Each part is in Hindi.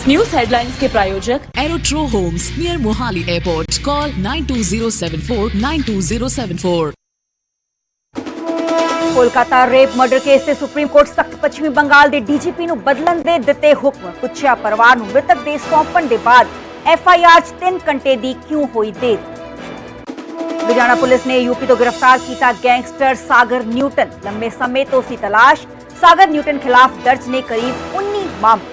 इस न्यूज हेडलाइंस के प्रायोजक Aerotro homes near Mohali airport. Call 9207492074। Kolkata rape murder case से सुप्रीम कोर्ट सख्त पश्चिमी बंगाल ਦੇ ਡੀਜੀਪੀ ਨੂੰ ਬਦਲਣ ਦੇ ਦਿੱਤੇ ਹੁਕਮ। ਪੁੱਛਿਆ ਪਰਿਵਾਰ ਨੂੰ ਮ੍ਰਿਤਕ ਦੇ ਸੌਂਪਣ ਦੇ ਬਾਅਦ ਐਫਆਈਆਰ 'ਚ 3 ਘੰਟੇ ਦੀ ਕਿਉਂ ਹੋਈ ਦੇਰ। ਲੁਧਿਆਣਾ ਪੁਲਿਸ ਨੇ यूपी ਤੋਂ गिरफ्तार ਕੀਤਾ ਗੈਂਗਸਟਰ ਸਾਗਰ ਨਿਊਟਨ। ਲੰਬੇ ਸਮੇਂ ਤੋਂ ਸੀ ਤਲਾਸ਼। सागर न्यूटन खिलाफ दर्ज ने करीब 19 मामले।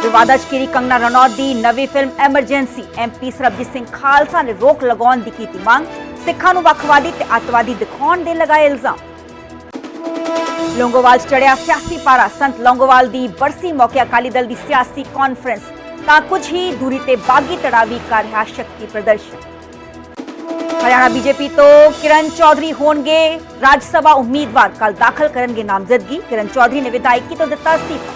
विवादा च घिरी कंगना रनौत दी नवी film Emergency. MP Sarabjeet Singh Khalsa ने रोक लगाउण दी कीती मांग। सिखां नूं वखवादी ते अतवादी दिखाउण दे लगाए इल्जाम। लौंगोवाल च चढ़िया सियासी पारा। संत लौंगोवाल दी बरसी मौके अकाली दल दी सियासी कॉन्फ्रेंस। तां कुछ ही दूरी ते बागी तड़ावी कर रहा शक्ति प्रदर्शन। हरियाणा बीजेपी तो किरण चौधरी होंगे राज्यसभा उम्मीदवार। कल दाखिल करेंगे नामजदगी। किरण चौधरी ने विधायकी तो दिता इस्तीफा।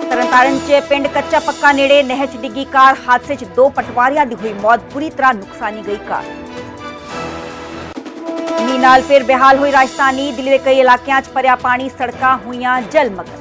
तरनतारण च पिंड कच्चा पक्का नेड़े नहर च डिग्गी कार। हादसे च 2 पटवारियां दी हुई मौत। बुरी तरह नुकसानी गई कार। मींह नाल फिर बेहाल हुई राजधानी। दिल्ली के कई इलाकों च भरिया पानी। सड़कां हुईयां जलमग्न।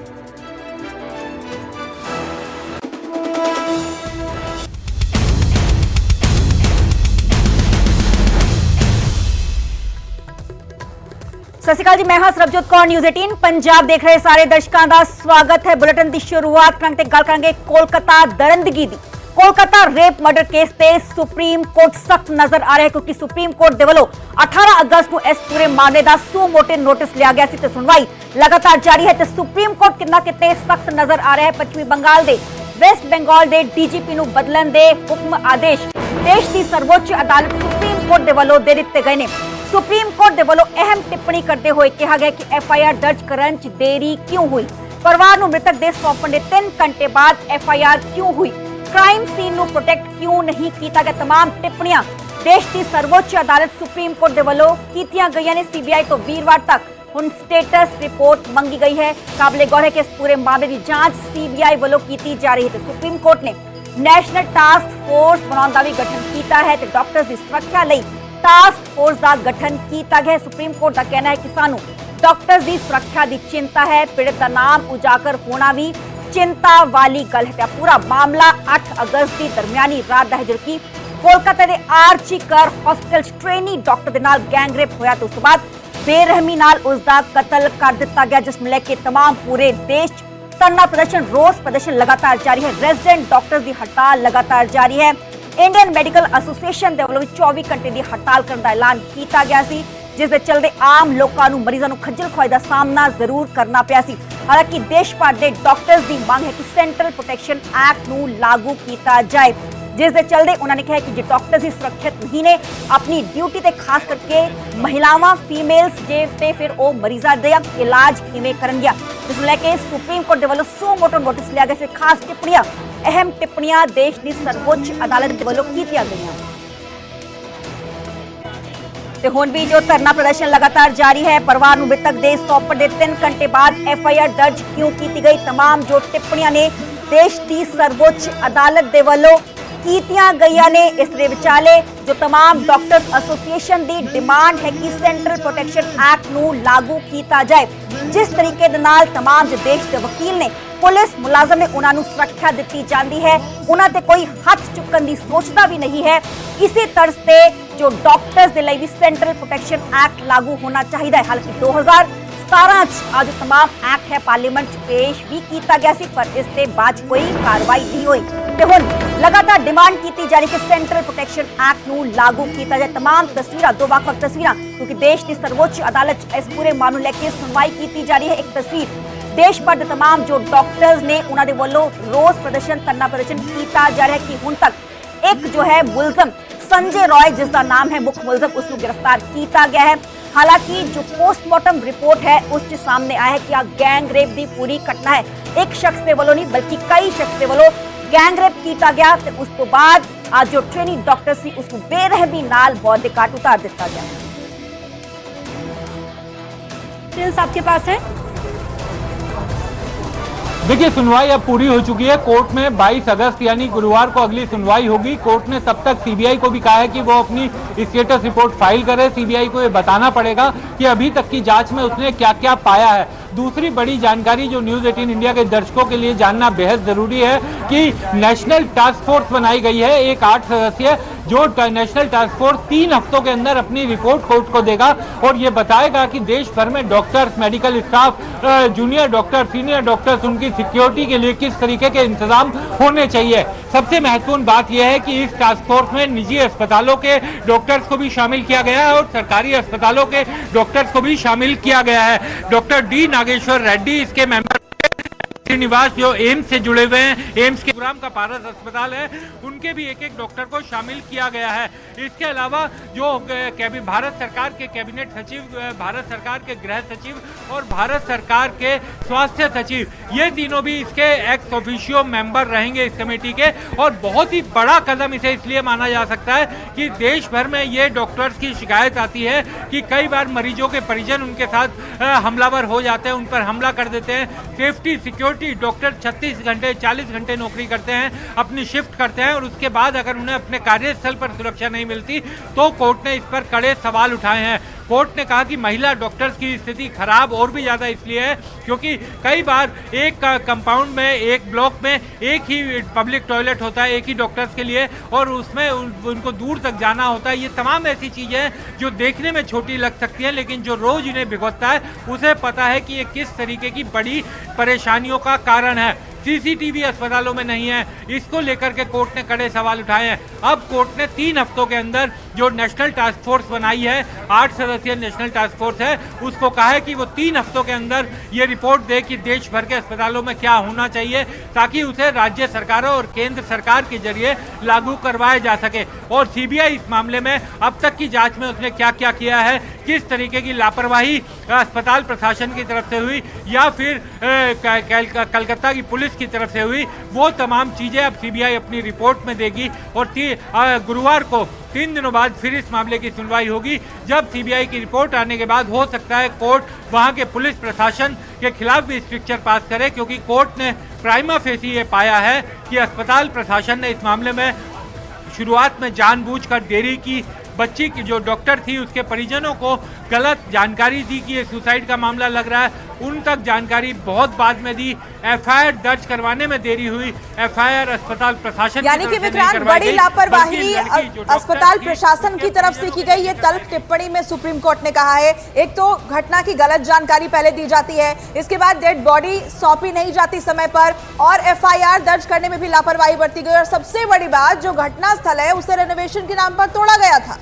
सत श्री अकाल जी, मैं हां सरबजोत कौर। न्यूज़ 18 पंजाब देख रहे सारे दर्शकों का स्वागत है। बुलेटिन की शुरुआत करते गल करेंगे कोलकाता दरिंदगी दी। कोलकाता रेप मर्डर केस पे सुप्रीम कोर्ट सख्त नजर आ रहा है क्योंकि सुप्रीम कोर्ट दे वल्लों 18 अगस्त को इस पूरे मामले का सू मोटे नोटिस लिया गया सी ते सुनवाई लगातार जारी है। तो सुप्रीम कोर्ट कितना किते सख्त नजर आ रहा है। पश्चिमी बंगाल दे वेस्ट बंगाल दे डीजीपी नूं बदलण दे हुक्म आदेश देश की सर्वोच्च अदालत सुप्रीम कोर्ट दे वल्लों दे दिते गए ने। सुप्रीम कोर्ट दे वल्लों अहम टिप्पणी करते हुए कहा गया कि एफआईआर दर्ज करन च देरी क्यों हुई। परिवार नूं मृतक दे सौंपण दे 3 घंटे बाद एफआईआर क्यों हुई। क्राइम सीन नूं प्रोटेक्ट क्यों नहीं किया गया। तमाम टिप्पणियां देश की सर्वोच्च अदालत सुप्रीम कोर्ट दे वल्लों कीतियां गईयां ने। सीबीआई तो वीरवार तक हुण स्टेटस रिपोर्ट मंगी गई है। काबिले गौर है कि इस पूरे मामले की जांच सीबीआई वल्लों की जा रही है। तो सुप्रीम कोर्ट ने नेशनल टास्क फोर्स बनाने का भी गठन किया है। तो डॉक्टर्स की सुरक्षा लई टास्क फोर्स का गठन किया गया। सुप्रीम कोर्ट का कहना है कि सानू डॉक्टर्स की सुरक्षा की चिंता है। पीड़ित का नाम उजागर होना भी चिंता वाली गल है। पूरा मामला 8 अगस्त की दरमियानी रात का है जबकि कोलकाता के आर्ची कर हॉस्पिटल ट्रेनी डॉक्टर के नाल गैंगरेप होया। तो उसके बाद बेरहमी नाल उसका कतल कर दिता गया जिसमें लेके तमाम पूरे देश धरना प्रदर्शन रोस प्रदर्शन लगातार जारी है। रेजिडेंट डॉक्टर्स की हड़ताल लगातार जारी है। इंडियन मैडिकल एसोसीएशन के वल्लों 24 घंटे की हड़ताल करने का ऐलान किया गया सी जिस दे चलते आम लोगों मरीजों खज्जल खुआई का सामना जरूर करना पिया सी। हालांकि देश भर के डॉक्टर्स की मांग है कि सेंट्रल प्रोटेक्शन एक्ट नूं लागू किया जाए जिस दे चलते उन्होंने कहा कि जो डॉक्टर्स ही सुरक्षित नहीं ने अपनी ड्यूटी ते खास करके महिलावां फीमेल्स जे ते फिर वो मरीजों का इलाज किवें करनगियां जिस लैके सुप्रीम कोर्ट के वल्लों सो मोटो नोटिस लिया गया। खास टिप्पणियां अहम टिप्पणियां देश की सर्वोच्च अदालत के वल्लों की गई। ते हुण भी जो धरना प्रदर्शन लगातार जारी है। परिवार नूं मृतक दे सौंपण दे 3 घंटे बाद एफआईआर दर्ज क्यों की गई। तमाम जो टिप्पणियां ने देश की सर्वोच्च अदालत के वल्लों कीतियां गईयां ने। इस दे विचाले जो तमाम डॉक्टर्स एसोसीएशन की डिमांड है कि सेंट्रल प्रोटेक्शन एक्ट नूं लागू किया जाए। जिस तरीके दे नाल तमाम जो देश के वकील ने पुलिस मुलाजम ने उन्होंने सुरक्षा दी जाती है उन्होंने कोई हाथ चुकन की सोचता भी नहीं है। इसी तर्ज से जो डॉक्टर्स के लिए भी सेंट्रल प्रोटेक्शन एक्ट लागू होना चाहिए है। हालांकि 2017 आज तमाम एक्ट है पार्लीमेंट पेश भी किया गया सी पर इसके बाद कोई कार्रवाई नहीं हुई। तो हुण लगातार डिमांड की जा रही कि सेंट्रल प्रोटेक्शन एक्ट नूं लागू किया जाए। तमाम तस्वीरां 2 वख-वख तस्वीरां क्योंकि देश की सर्वोच्च अदालत इस पूरे मामले लेके सुनवाई की जा रही है। एक तस्वीर देश भर के तमाम जो डॉक्टर्स ने उन्होंने वालों रोस प्रदर्शन धरना प्रदर्शन किया जा रहा है कि हुण तक एक जो है मुलजम संजय रॉय जिसका नाम है मुख्य मुलजम उसको गिरफ्तार किया गया है। हालांकि जो पोस्टमार्टम रिपोर्ट है उसके सामने आया है कि आ गैंग रेप की पूरी घटना है। एक शख्स के वालों नहीं बल्कि कई शख्स के वालों गैंग रेप किया गया। तो उस तो बाद आज जो ट्रेनी डॉक्टर सी उसको बेरहमी नाल बॉडी काट उतार दिता गया। आपके पास है देखिए सुनवाई अब पूरी हो चुकी है। कोर्ट में 22 अगस्त यानी गुरुवार को अगली सुनवाई होगी। कोर्ट ने तब तक सीबीआई को भी कहा है कि वो अपनी स्टेटस रिपोर्ट फाइल करे। सीबीआई को ये बताना पड़ेगा कि अभी तक की जांच में उसने क्या क्या पाया है। दूसरी बड़ी जानकारी जो न्यूज 18 इंडिया के दर्शकों के लिए जानना बेहद जरूरी है कि नेशनल टास्क फोर्स बनाई गई है, एक 8 सदस्यीय जो नेशनल टास्क फोर्स 3 हफ्तों के अंदर अपनी रिपोर्ट कोर्ट को देगा और ये बताएगा कि देश भर में doctors, medical staff, junior doctor, senior doctors, उनकी सिक्योरिटी के लिए किस तरीके के इंतजाम होने चाहिए। सबसे महत्वपूर्ण बात यह है कि इस टास्क फोर्स में निजी अस्पतालों के डॉक्टर्स को भी शामिल किया गया है और सरकारी अस्पतालों के डॉक्टर्स को भी शामिल किया गया है। डॉक्टर डी नागेश्वर रेड्डी इसके मेंबर, श्रीनिवास जो एम्स से जुड़े हुए हैं, एम्स के गुरुग्राम का पारस अस्पताल है, उनके भी एक डॉक्टर को शामिल किया गया है। इसके अलावा जो भारत सरकार के कैबिनेट सचिव, भारत सरकार के गृह सचिव और भारत सरकार के स्वास्थ्य सचिव, ये तीनों भी इसके एक्स ऑफिशियो मेंबर रहेंगे इस कमेटी के। और बहुत ही बड़ा कदम इसे इसलिए माना जा सकता है कि देश भर में ये डॉक्टर्स की शिकायत आती है कि कई बार मरीजों के परिजन उनके साथ हमलावर हो जाते हैं, उन पर हमला कर देते हैं। सेफ्टी, सिक्योरिटी, डॉक्टर 36 घंटे 40 घंटे नौकरी करते हैं, अपनी शिफ्ट करते हैं और उसके बाद अगर उन्हें अपने कार्यस्थल पर सुरक्षा नहीं मिलती तो कोर्ट ने इस पर कड़े सवाल उठाए हैं। कोर्ट ने कहा कि महिला डॉक्टर्स की स्थिति खराब और भी ज्यादा इसलिए है क्योंकि कई बार एक कंपाउंड में, एक ब्लॉक में एक ही पब्लिक टॉयलेट होता है एक ही डॉक्टर्स के लिए और उसमें उनको दूर तक जाना होता है। ये तमाम ऐसी चीजें हैं जो देखने में छोटी लग सकती हैं लेकिन जो रोज इन्हें भिगोता है उसे पता है कि ये किस तरीके की बड़ी परेशानियों का कारण है। सीसीटीवी अस्पतालों में नहीं है, इसको लेकर के कोर्ट ने कड़े सवाल उठाए हैं। अब कोर्ट ने 3 हफ्तों के अंदर जो नेशनल टास्क फोर्स बनाई है, 8 सदस्यीय नेशनल टास्क फोर्स है, उसको कहा है कि वो 3 हफ्तों के अंदर ये रिपोर्ट दे कि देश भर के अस्पतालों में क्या होना चाहिए ताकि उसे राज्य सरकारों और केंद्र सरकार के जरिए लागू करवाया जा सके। और सीबीआई इस मामले में अब तक की जांच में उसने क्या क्या किया है, किस तरीके की लापरवाही अस्पताल प्रशासन की तरफ से हुई या फिर कलकत्ता की पुलिस की तरफ से हुई, वो तमाम चीजें अब सीबीआई अपनी रिपोर्ट में देगी। और गुरुवार को 3 दिनों बाद फिर इस मामले की सुनवाई होगी। जब सीबीआई की रिपोर्ट आने के बाद हो सकता है कोर्ट वहां के पुलिस प्रशासन के खिलाफ भी स्ट्रिक्चर पास करे क्योंकि कोर्ट ने प्राइमा फेसी ये पाया है कि अस्पताल प्रशासन ने इस मामले में शुरुआत में जानबूझकर देरी की। बच्ची की जो डॉक्टर थी उसके परिजनों को गलत जानकारी दी कि ये सुसाइड का मामला लग रहा है, उन तक जानकारी बहुत बाद में दी। एफआईआर दर्ज करवाने में देरी हुई, एफआईआर अस्पताल प्रशासन यानी कि विक्रांत बड़ी लापरवाही अस्पताल प्रशासन की तरफ से की गई। ये तल्ख टिप्पणी में सुप्रीम कोर्ट ने कहा है। एक तो घटना की गलत जानकारी पहले दी जाती है, इसके बाद डेड बॉडी सौंपी नहीं जाती समय पर और एफआईआर दर्ज करने में भी लापरवाही बरती गई और सबसे बड़ी बात जो घटना स्थल है उसे रेनोवेशन के नाम पर तोड़ा गया था।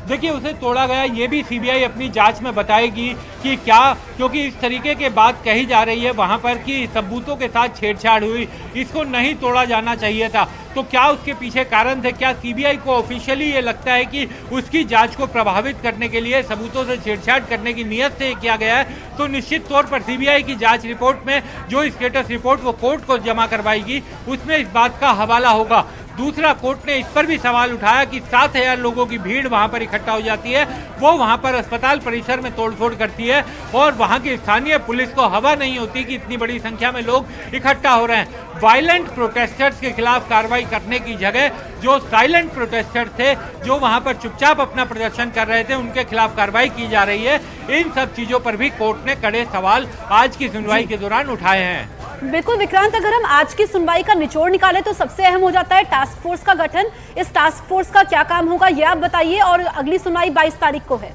देखिए उसे तोड़ा गया, ये भी सीबीआई अपनी जांच में बताएगी कि क्या, क्योंकि इस तरीके की बात कही जा रही है वहां पर कि सबूतों के साथ छेड़छाड़ हुई, इसको नहीं तोड़ा जाना चाहिए था। तो क्या उसके पीछे कारण थे? क्या सीबीआई को ऑफिशियली ये लगता है कि उसकी जांच को प्रभावित करने के लिए सबूतों से छेड़छाड़ करने की नीयत से किया गया है? तो निश्चित तौर पर सीबीआई की जांच रिपोर्ट में जो स्टेटस रिपोर्ट वो कोर्ट को जमा करवाएगी उसमें इस बात का हवाला होगा। दूसरा, कोर्ट ने इस पर भी सवाल उठाया कि 7,000 लोगों की भीड़ वहां पर इकट्ठा हो जाती है, वो वहां पर अस्पताल परिसर में तोड़फोड़ करती है और वहां की स्थानीय पुलिस को हवा नहीं होती कि इतनी बड़ी संख्या में लोग इकट्ठा हो रहे हैं। वायलेंट प्रोटेस्टर्स के खिलाफ कार्रवाई करने की जगह जो साइलेंट प्रोटेस्टर्स थे, जो वहां पर चुपचाप अपना प्रदर्शन कर रहे थे, उनके खिलाफ कार्रवाई की जा रही है। इन सब चीजों पर भी कोर्ट ने कड़े सवाल आज की सुनवाई के दौरान उठाए हैं। बिल्कुल विक्रांत, अगर हम आज की सुनवाई का निचोड़ निकालें तो सबसे अहम हो जाता है टास्क फोर्स का गठन। इस टास्क फोर्स का क्या काम होगा ये आप बताइए और अगली सुनवाई 22 तारीख को है।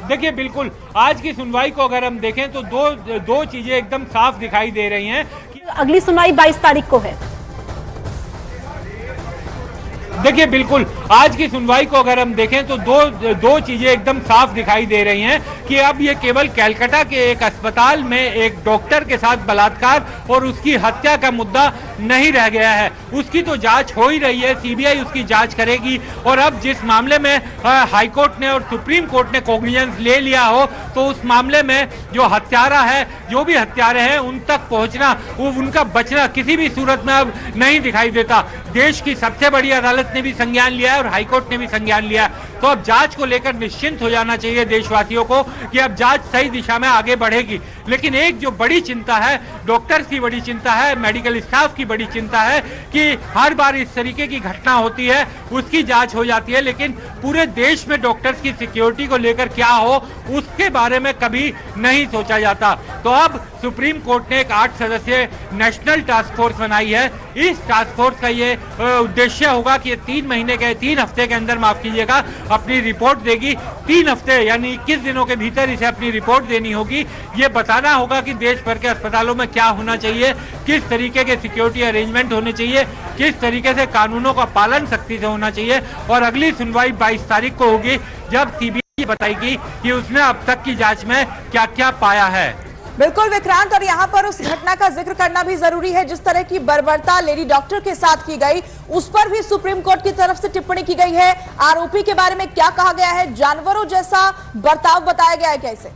देखिए बिल्कुल, आज की सुनवाई को अगर हम देखें तो दो चीजें एकदम साफ दिखाई दे रही हैं कि अगली सुनवाई 22 तारीख को है। देखिए बिल्कुल, आज की सुनवाई को अगर हम देखें तो दो चीजें एकदम साफ दिखाई दे रही हैं कि अब ये केवल कलकत्ता के एक अस्पताल में एक डॉक्टर के साथ बलात्कार और उसकी हत्या का मुद्दा नहीं रह गया है। उसकी तो जांच हो ही रही है, सीबीआई उसकी जांच करेगी और अब जिस मामले में हाई कोर्ट ने और सुप्रीम कोर्ट ने कॉग्निजेंस ले लिया हो तो उस मामले में जो हत्यारा है, जो भी हत्यारे हैं, उन तक पहुंचना, वो उनका बचना किसी भी सूरत में अब नहीं दिखाई देता। देश की सबसे बड़ी अदालत ने भी संज्ञान लिया है और हाईकोर्ट ने भी संज्ञान लिया है। तो तो अब जांच को लेकर निश्चिंत हो जाना चाहिए देशवासियों को कि अब जांच सही दिशा में आगे बढ़ेगी। लेकिन एक जो बड़ी चिंता है, डॉक्टर्स की बड़ी चिंता है, मेडिकल स्टाफ की बड़ी चिंता है कि हर बार इस तरीके की घटना होती है, उसकी जांच हो जाती है, लेकिन पूरे देश में डॉक्टर्स की सिक्योरिटी को लेकर क्या हो उसके बारे में कभी नहीं सोचा जाता। तो अब सुप्रीम कोर्ट ने एक 8 सदस्यीय नेशनल टास्क फोर्स बनाई है। इस टास्क फोर्स का ये उद्देश्य होगा कि 3 हफ्ते के अंदर, माफ कीजिएगा, अपनी रिपोर्ट देगी। 3 हफ्ते यानी 21 दिनों के भीतर इसे अपनी रिपोर्ट देनी होगी। ये बताना होगा कि देश भर के अस्पतालों में क्या होना चाहिए, किस तरीके के सिक्योरिटी अरेंजमेंट होने चाहिए, किस तरीके से कानूनों का पालन सख्ती से होना चाहिए। और अगली सुनवाई 22 तारीख को होगी, जब सीबीआई बताएगी कि उसने अब तक की जांच में क्या क्या पाया है। बिल्कुल विक्रांत, और यहाँ पर उस घटना का जिक्र करना भी जरूरी है जिस तरह की बर्बरता लेडी डॉक्टर के साथ की गई, उस पर भी सुप्रीम कोर्ट की तरफ से टिप्पणी की गई है। आरोपी के बारे में क्या कहा गया है, जानवरों जैसा बर्ताव बताया गया है कैसे?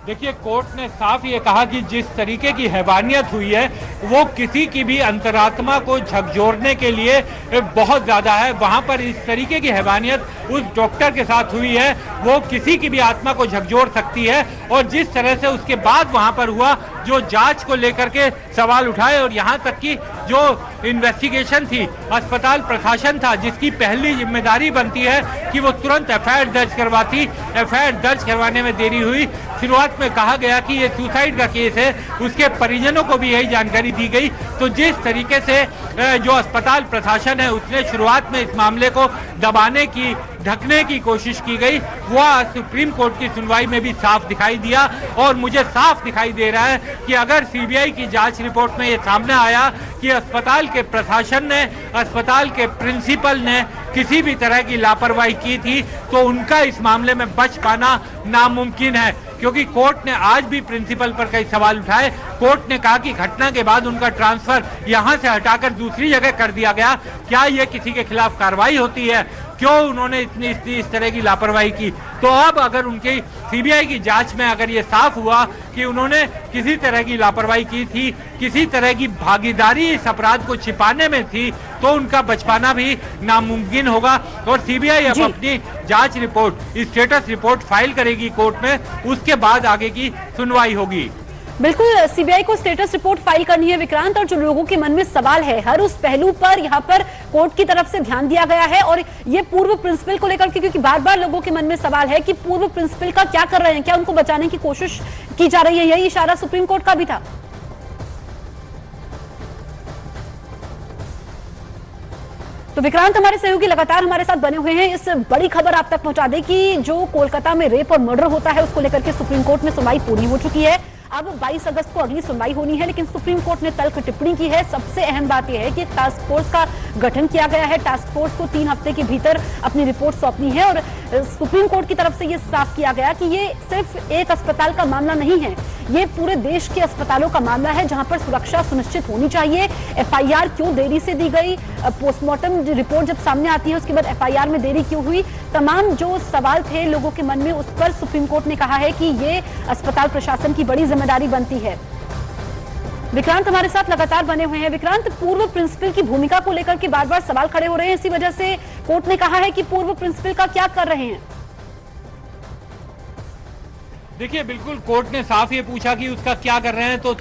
देखिए, कोर्ट ने साफ ये कहा कि जिस तरीके की हैवानियत हुई है वो किसी की भी अंतरात्मा को झकझोरने के लिए बहुत ज्यादा है। वहां पर इस तरीके की हैवानियत उस डॉक्टर के साथ हुई है, वो किसी की भी आत्मा को झकझोर सकती है। और जिस तरह से उसके बाद वहां पर हुआ, जो जांच को लेकर के सवाल उठाए, और यहाँ तक कि जो इन्वेस्टिगेशन थी, अस्पताल प्रशासन था जिसकी पहली जिम्मेदारी बनती है कि वो तुरंत एफआईआर दर्ज करवाती। एफआईआर दर्ज करवाने में देरी हुई। शुरुआत में कहा गया कि ये सुसाइड का केस है, उसके परिजनों को भी यही जानकारी दी गई। तो जिस तरीके से जो अस्पताल प्रशासन है उसने शुरुआत में इस मामले को दबाने की, ढकने की कोशिश की गई, वह सुप्रीम कोर्ट की सुनवाई में भी साफ दिखाई दिया। और मुझे साफ दिखाई दे रहा है कि अगर सीबीआई की जांच रिपोर्ट में ये सामने आया कि अस्पताल के प्रशासन ने, अस्पताल के प्रिंसिपल ने किसी भी तरह की लापरवाही की थी, तो उनका इस मामले में बच पाना नामुमकिन है। क्योंकि कोर्ट ने आज भी प्रिंसिपल पर कई सवाल उठाए। कोर्ट ने कहा कि घटना के बाद उनका ट्रांसफर यहां से हटाकर दूसरी जगह कर दिया गया। क्या यह किसी के खिलाफ कार्रवाई होती है? क्यों उन्होंने इस तरह की लापरवाही की? तो अब अगर उनकी सीबीआई की जांच में अगर ये साफ हुआ कि उन्होंने किसी तरह की लापरवाही की थी, किसी तरह की भागीदारी इस अपराध को छिपाने में थी, तो उनका बच पाना भी नामुमकिन होगा। और सीबीआई अब अपनी जांच रिपोर्ट, स्टेटस रिपोर्ट फाइल करेगी कोर्ट में, उसके बाद आगे की सुनवाई होगी। बिल्कुल, सीबीआई को स्टेटस रिपोर्ट फाइल करनी है विक्रांत, और जो लोगों के मन में सवाल है हर उस पहलू पर यहाँ पर कोर्ट की तरफ से ध्यान दिया गया है। और ये पूर्व प्रिंसिपल को लेकर के, क्योंकि बार बार लोगों के मन में सवाल है कि पूर्व प्रिंसिपल का क्या कर रहे हैं, क्या उनको बचाने की कोशिश की जा रही है? यही इशारा सुप्रीम कोर्ट का भी था। तो विक्रांत, हमारे सहयोगी लगातार हमारे साथ बने हुए हैं, इस बड़ी खबर आप तक पहुंचा दें कि जो कोलकाता में रेप और मर्डर होता है उसको लेकर के सुप्रीम कोर्ट में सुनवाई पूरी हो चुकी है। अब 22 अगस्त को अगली सुनवाई होनी है, लेकिन सुप्रीम कोर्ट ने तल्ख टिप्पणी की है। सबसे अहम बात यह है कि टास्क फोर्स का गठन किया गया है। टास्क फोर्स को 3 हफ्ते के भीतर अपनी रिपोर्ट सौंपनी है। और सुप्रीम कोर्ट की तरफ से यह साफ किया गया कि ये सिर्फ एक अस्पताल का मामला नहीं है, ये पूरे देश के अस्पतालों का मामला है जहां पर सुरक्षा सुनिश्चित होनी चाहिए। एफआईआर क्यों देरी से दी गई, पोस्टमार्टम रिपोर्ट जब सामने आती है उसके बाद एफआईआर में देरी क्यों हुई, तमाम जो सवाल थे लोगों के मन में, उस पर सुप्रीम कोर्ट ने कहा है कि ये अस्पताल प्रशासन की बड़ी जिम्मेदारी बनती है। विक्रांत हमारे साथ लगातार बने हुए हैं। विक्रांत, पूर्व प्रिंसिपल की भूमिका को लेकर के बार बार सवाल खड़े हो रहे हैं, इसी वजह से कोर्ट ने कहा है कि पूर्व प्रिंसिपल का क्या कर रहे हैं? देखिए, बिल्कुल कोर्ट ने साफ ये पूछा कि उसका क्या कर रहे हैं, तो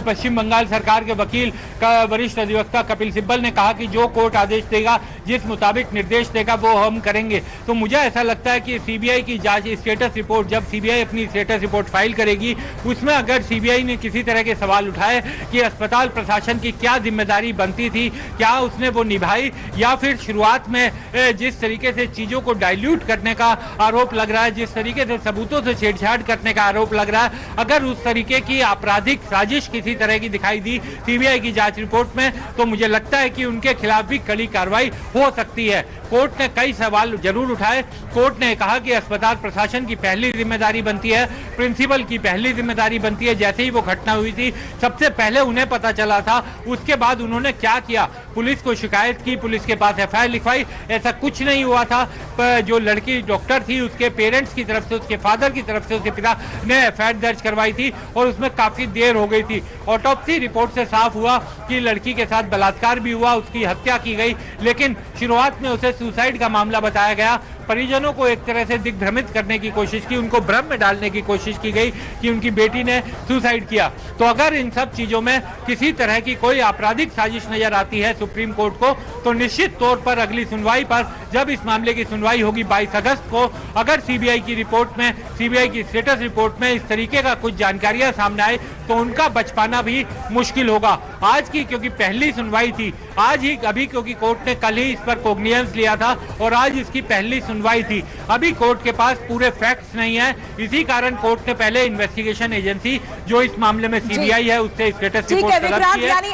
पश्चिम बंगाल सरकार के वकील का वरिष्ठ अधिवक्ता कपिल सिब्बल ने कहा कि जो कोर्ट आदेश देगा, जिस मुताबिक निर्देश देगा, वो हम करेंगे। तो मुझे ऐसा लगता है कि सीबीआई की जांच स्टेटस रिपोर्ट, जब सीबीआई अपनी स्टेटस रिपोर्ट फाइल करेगी, उसमें अगर सीबीआई ने किसी तरह के सवाल उठाए कि अस्पताल प्रशासन की क्या जिम्मेदारी बनती थी, क्या उसने वो निभाई, या फिर शुरुआत में जिस तरीके से चीजों को डाइल्यूट करने का आरोप लग रहा है, जिस तरीके से सबूतों से छेड़छाड़ करने का आरोप लग रहा है, अगर उस तरीके की आपराधिक साजिश किसी तरह की दिखाई दी सीबीआई की जांच रिपोर्ट में, तो मुझे लगता है कि उनके खिलाफ भी कड़ी कार्रवाई हो सकती है। कोर्ट ने कई सवाल जरूर उठाए। कोर्ट ने कहा कि अस्पताल प्रशासन की पहली जिम्मेदारी बनती है, प्रिंसिपल की पहली जिम्मेदारी बनती है। जैसे ही वो घटना हुई थी, सबसे पहले उन्हें पता चला था, उसके बाद उन्होंने क्या किया, पुलिस को शिकायत की, पुलिस के पास एफआईआर लिखवाई। ऐसा कुछ नहीं हुआ था। पर जो लड़की डॉक्टर थी उसके पेरेंट्स की तरफ से, उसके फादर की तरफ से उसके पिता ने एफआईआर दर्ज करवाई थी और उसमें काफी देर हो गई थी। ऑटोप्सी रिपोर्ट से साफ हुआ कि लड़की के साथ बलात्कार भी हुआ, उसकी हत्या की गई, लेकिन शुरुआत में उसे सुसाइड का मामला बताया गया। परिजनों को एक तरह से दिग्भ्रमित करने की कोशिश की, उनको भ्रम में डालने की कोशिश की गई कि उनकी बेटी ने सुसाइड किया। तो अगर इन सब चीजों में किसी तरह की कोई आपराधिक साजिश नजर आती है सुप्रीम कोर्ट को, तो निश्चित तौर पर अगली सुनवाई पर, जब इस मामले की सुनवाई होगी 22 अगस्त को, अगर सीबीआई की रिपोर्ट में, सीबीआई की स्टेटस रिपोर्ट में इस तरीके का कुछ जानकारियां सामने आए तो उनका बच पाना भी मुश्किल होगा। आज की क्योंकि पहली सुनवाई थी, आज ही अभी क्योंकि कोर्ट ने कल ही इस पर कोग्निजेंस लिया था और आज इसकी पहली सुनवाई थी, अभी कोर्ट के पास पूरे फैक्ट्स नहीं है। इसी कारण कोर्ट ने पहले इन्वेस्टिगेशन एजेंसी जो इस मामले में सीबीआई है उससे स्टेटस ठीक रिपोर्ट है तलब विक्रांत, की है। यानी